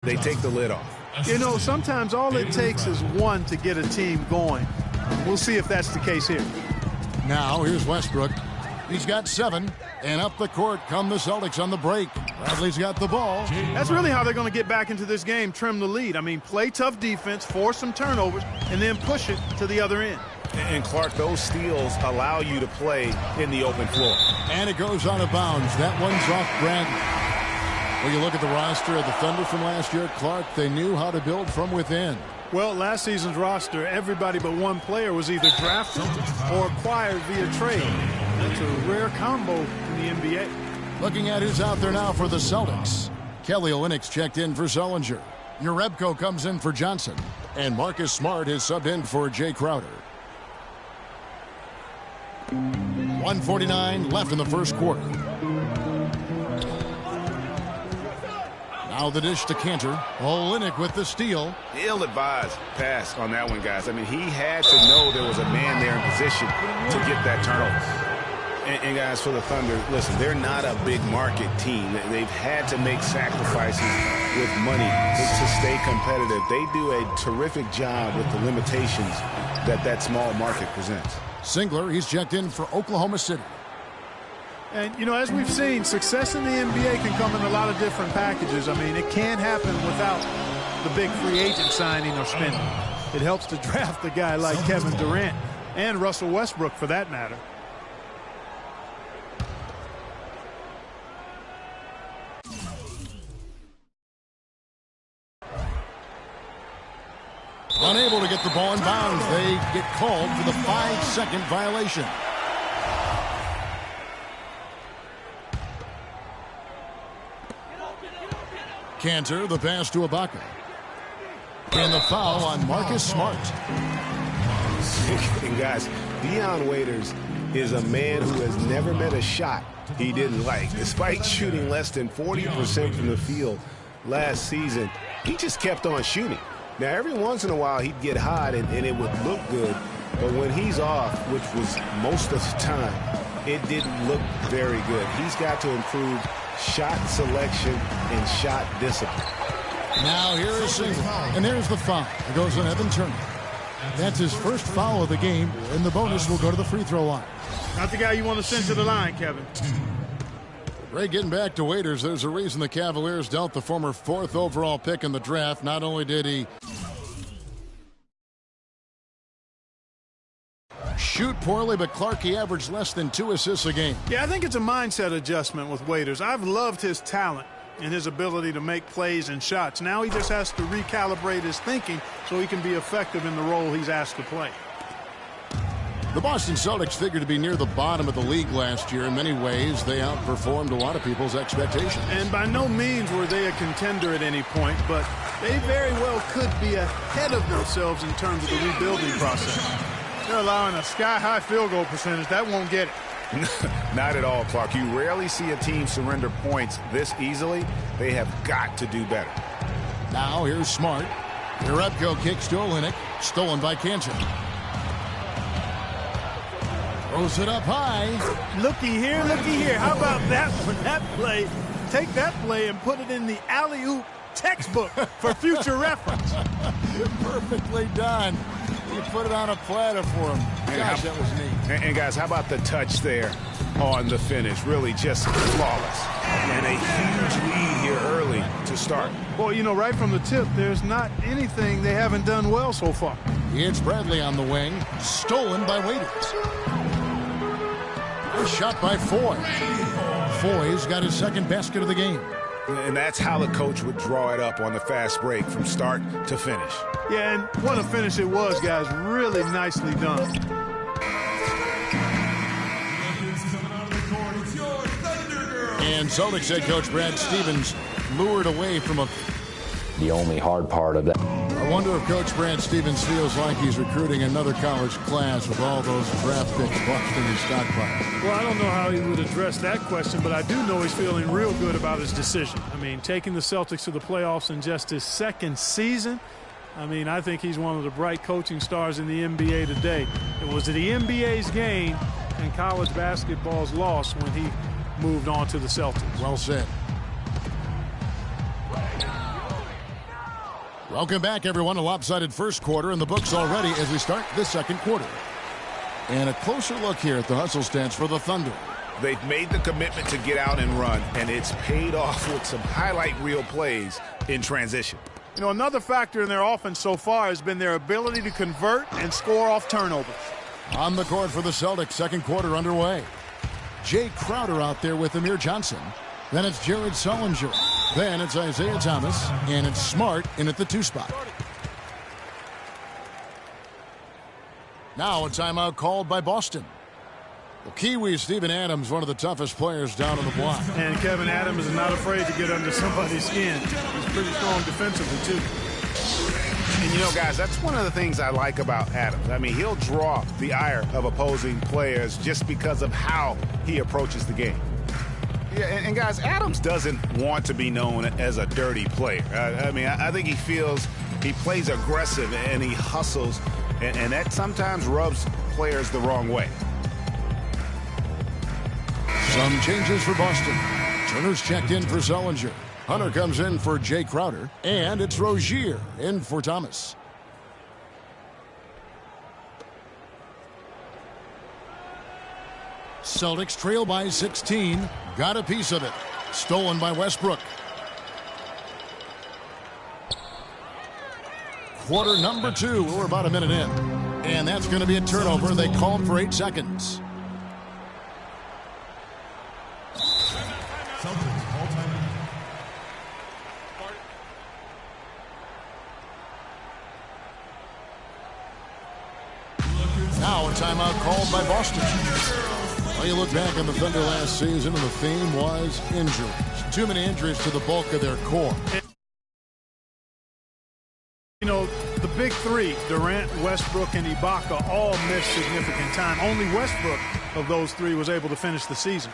They take the lid off. You know, sometimes all it takes is one to get a team going. We'll see if that's the case here. Now, here's Westbrook. He's got 7, and up the court come the Celtics on the break. Bradley's got the ball. That's really how they're going to get back into this game, trim the lead. I mean, play tough defense, force some turnovers, and then push it to the other end. And Clark, those steals allow you to play in the open floor. And it goes out of bounds. That one's off Bradley. When you look at the roster of the Thunder from last year, Clark, they knew how to build from within. Well, last season's roster, everybody but one player was either drafted or acquired via trade. That's a rare combo in the NBA. Looking at who's out there now for the Celtics. Kelly Olynyk's checked in for Sullinger. Jerebko comes in for Johnson. And Marcus Smart is subbed in for Jay Crowder. 1:49 left in the first quarter. Now the dish to Cantor. Olynyk with the steal. Ill-advised pass on that one, guys. I mean, he had to know there was a man there in position to get that turnover. And guys, for the Thunder, listen, they're not a big market team. They've had to make sacrifices with money to stay competitive. They do a terrific job with the limitations that small market presents. Singler, he's checked in for Oklahoma City. And, you know, as we've seen, success in the NBA can come in a lot of different packages. I mean, it can't happen without the big free agent signing or spending. It helps to draft a guy like Kevin Durant and Russell Westbrook, for that matter. Unable to get the ball in bounds. They get called for the 5-second violation. Cantor, the pass to Ibaka. And the foul on Marcus Smart. And guys, Dion Waiters is a man who has never met a shot he didn't like. Despite shooting less than 40% from the field last season, he just kept on shooting. Now, every once in a while, he'd get hot and it would look good. But when he's off, which was most of the time, it didn't look very good. He's got to improve shot selection and shot discipline. Now here is Singler, and there's the foul. It goes on Evan Turner. That's his first foul of the game, and the bonus will go to the free throw line. Not the guy you want to send to the line, Kevin. Ray, getting back to Waiters, there's a reason the Cavaliers dealt the former 4th overall pick in the draft. Not only did he shoot poorly, but Clark, he averaged less than 2 assists a game. Yeah, I think it's a mindset adjustment with Waiters. I've loved his talent and his ability to make plays and shots. Now he just has to recalibrate his thinking so he can be effective in the role he's asked to play. The Boston Celtics figured to be near the bottom of the league last year. In many ways, they outperformed a lot of people's expectations. And by no means were they a contender at any point, but they very well could be ahead of themselves in terms of the rebuilding process. They're allowing a sky-high field goal percentage. That won't get it. Not at all, Clark. You rarely see a team surrender points this easily. They have got to do better. Now here's Smart. Jerebko kicks to Olynyk. Stolen by Cantor. Throws it up high. Looky here, looky here. How about that one? That play. Take that play and put it in the alley-oop textbook for future reference. Perfectly done. You put it on a platter for him. Gosh, that was neat. And guys, how about the touch there on the finish? Really just flawless. And a huge lead here early to start. Well, you know, right from the tip, there's not anything they haven't done well so far. It's Bradley on the wing. Stolen by Waiters. A shot by Foy. Foy's got his second basket of the game. And that's how the coach would draw it up on the fast break from start to finish. Yeah, and what a finish it was, guys. Really nicely done. And Celtics head coach Brad Stevens lured away from the only hard part of that. I wonder if Coach Brad Stevens feels like he's recruiting another college class with all those draft picks boxed in his stockpile. Well, I don't know how he would address that question, but I do know he's feeling real good about his decision. I mean, taking the Celtics to the playoffs in just his second season, I mean, I think he's one of the bright coaching stars in the NBA today. It was the NBA's game and college basketball's loss when he moved on to the Celtics. Well said. Welcome back, everyone. A lopsided first quarter in the books already as we start the second quarter. And a closer look here at the hustle stats for the Thunder. They've made the commitment to get out and run, and it's paid off with some highlight reel plays in transition. You know, another factor in their offense so far has been their ability to convert and score off turnovers. On the court for the Celtics, second quarter underway. Jay Crowder out there with Amir Johnson. Then it's Jared Sullinger. Then it's Isaiah Thomas. And it's Smart in at the 2 spot. Now a timeout called by Boston. Well, Kiwi Steven Adams, one of the toughest players down on the block. And Kevin Adams is not afraid to get under somebody's skin. He's pretty strong defensively, too. And, you know, guys, that's one of the things I like about Adams. I mean, he'll draw the ire of opposing players just because of how he approaches the game. Yeah, and guys, Adams doesn't want to be known as a dirty player. I mean, I think he feels he plays aggressive and he hustles, and that sometimes rubs players the wrong way. Some changes for Boston. Turner's checked in for Sullinger. Hunter comes in for Jay Crowder, and it's Rozier in for Thomas. Celtics trail by 16. Got a piece of it. Stolen by Westbrook. Quarter number 2. We're about a minute in. And that's going to be a turnover. They called for 8 seconds. Now a timeout called by Boston. Well, you look back on the Thunder last season, and the theme was injuries. Too many injuries to the bulk of their core. You know, the big three, Durant, Westbrook, and Ibaka, all missed significant time. Only Westbrook of those three was able to finish the season.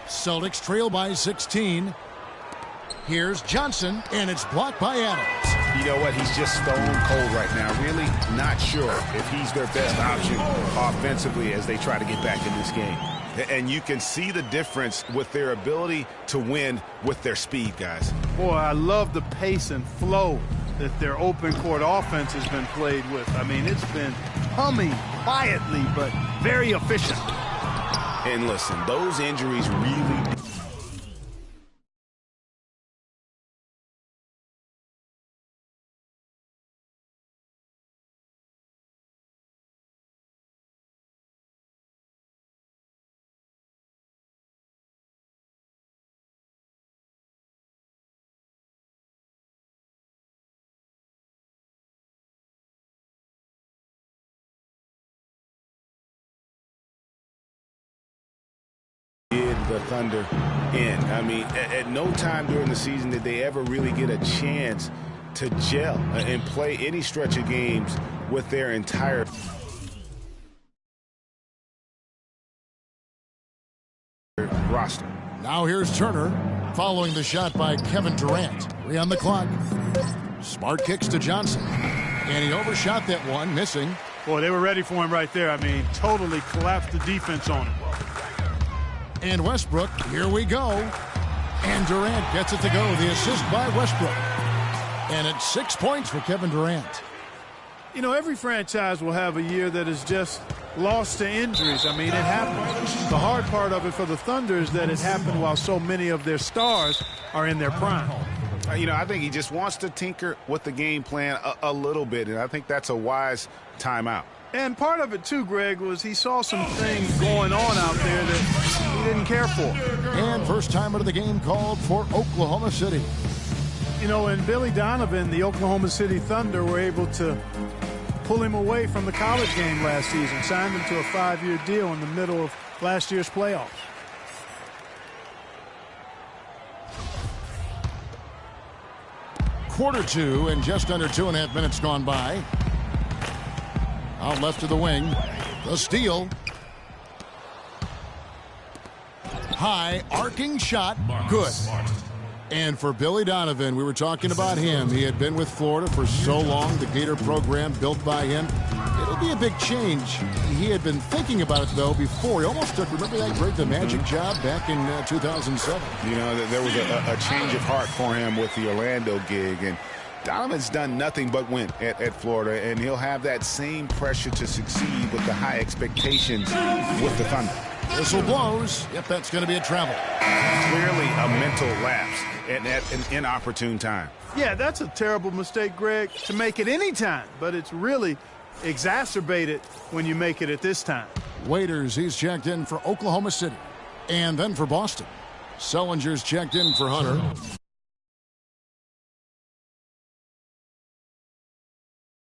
Celtics trail by 16. Here's Johnson, and it's blocked by Adams. You know what? He's just stone cold right now. Really not sure if he's their best option offensively as they try to get back in this game. And you can see the difference with their ability to win with their speed, guys. Boy, I love the pace and flow that their open court offense has been played with. I mean, it's been humming quietly, but very efficient. And listen, those injuries really... the Thunder in. I mean, at no time during the season did they ever really get a chance to gel and play any stretch of games with their entire roster. Now here's Turner following the shot by Kevin Durant. 3 on the clock. Smart kicks to Johnson. And he overshot that one, missing. Boy, they were ready for him right there. I mean, totally collapsed the defense on him. And Westbrook, here we go. And Durant gets it to go. The assist by Westbrook. And it's 6 points for Kevin Durant. You know, every franchise will have a year that is just lost to injuries. I mean, it happens. The hard part of it for the Thunder is that it happened while so many of their stars are in their prime. You know, I think he just wants to tinker with the game plan a little bit, and I think that's a wise timeout. And part of it, too, Greg, was he saw some things going on out there that he didn't care for. And first timer of the game called for Oklahoma City. You know, and Billy Donovan, the Oklahoma City Thunder, were able to pull him away from the college game last season, signed him to a 5-year deal in the middle of last year's playoffs. Quarter 2 and just under 2.5 minutes gone by. Out left to the wing. The steal. High arcing shot. Good. And for Billy Donovan, we were talking about him. He had been with Florida for so long. The Gator program built by him. It'll be a big change. He had been thinking about it, though, before. He almost took, remember that great The Magic job back in 2007? You know, there was a change of heart for him with the Orlando gig, and Donovan's done nothing but win at Florida, and he'll have that same pressure to succeed with the high expectations with the Thunder. Whistle blows. Yep, that's going to be a travel. Clearly a mental lapse at an inopportune time. Yeah, that's a terrible mistake, Greg, to make it any time, but it's really exacerbated when you make it at this time. Waiters, he's checked in for Oklahoma City, and then for Boston. Sullinger's checked in for Hunter.